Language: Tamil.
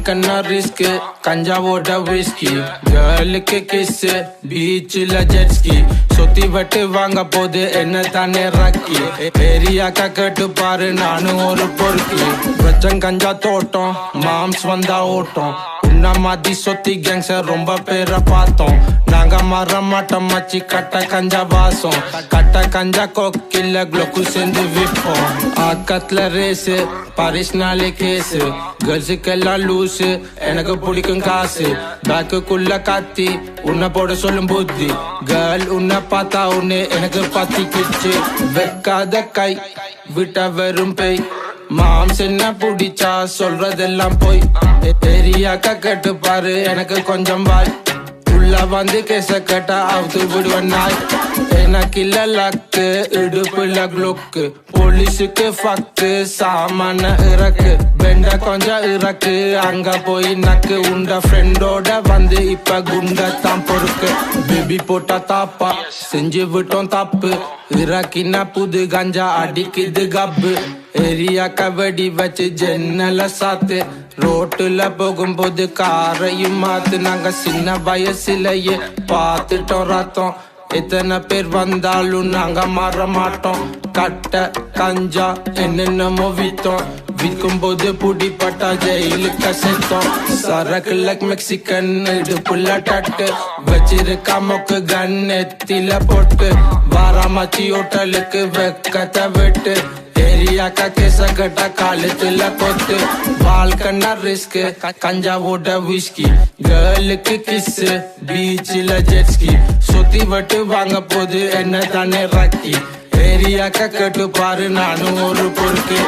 வாழ்க்கன்னா ரிஸ்க் கஞ்சாவோட விஸ்கி கேர்ளுக்கு கிஸ் பீச்சில் ஜெட்ஸ்கி சுத்தி வட்டு வாங்க போது என்ன தானே ரக்கி ஏரியாக்கா கேட்டு பாரு நானும் ஒரு பொறுக்கி வச்சம் கஞ்சா தோட்டம் மாம்ஸ் வந்தா ஓட்டம் உன்ன மாதிரி சொத்தி கேங்ஸர் ரொம்ப பேரை பார்த்தோம் நாங்க மர மாட்டோம் மச்சி கட்ட கஞ்சா வாசம் கட்ட கஞ்சா கொக்கில்ல குளோக்கு சேர்ந்து விற்போம் ஆக்கத்துல ரேஸு பாரிஸ்னாலே கேஸு கேர்ள்ஸுக்கெல்லாம் லூஸு எனக்கு பிடிக்கும் காசு பேக்குக்குள்ள காத்தி உன்னை போட சொல்லும் புத்தி கேர்ள் உன்னை பார்த்தா உன்னை எனக்கு பத்திக்கிச்சு வைக்காத கை விட்ட வெறும் பேய் மாம்ஸ் என்ன பிடிச்சா சொல்றதெல்லாம் போய் ஏரியாக்கா கேட்டு பாரு எனக்கு கொஞ்சம் வாய் உள்ள வந்து கேச கேட்டா அவுத்து விடுவேன் நாய் எனக்கு இல்ல லக்கு இடுப்புல குளோக்கு போலீஸுக்கு ஃபக்கு சாமான இறக்கு பெண்ட கொஞ்சம் இறக்கு அங்க போய் நக்கு உண்ட ஃப்ரெண்டோட வந்து இப்ப குண்டத்தான் பொறுக்கு பேபி போட்டா தாப்பா செஞ்சு விட்டோம் தப்பு இறக்கினா புது கஞ்சா அடிக்குது கப்பு ஏரியா கபடி வச்சு ஜன்னல சாத்து ரோட்டுல போகும்போது காரையும் மாத்து நாங்க சின்ன வயசுலயே பார்த்துட்டோம் ரத்தம் எத்தனை பேர் வந்தாலும் நாங்க மாற மாட்டோம் கட்ட கஞ்சா என்னென்னமோ வித்தோம் விற்கும் போது புடிப்பட்டா ஜெயிலுக்கு செத்தோம் சரக்கு லைக் மெக்சிகன் இடுப்புள்ள டட்டு வச்சிருக்கா மொக்கு கன் எத்தில போட்டு வாராமச்சி ஹோட்டலுக்கு வெக்கத்தை விட்டு ஏரியாக்கா கேச கட்டா காலத்துல கொத்து வாழ்க்கன்னா ரிஸ்க் கஞ்சாவோட விஸ்கி கேர்ளுக்கு கிஸ் பீச்சில் ஜெட்ஸ்கி சுத்தி வட்டு வாங்க போது என்ன தானே ரக்கி ஏரியாக்கா கேட்டு பாரு நானும் ஒரு பொறுக்கு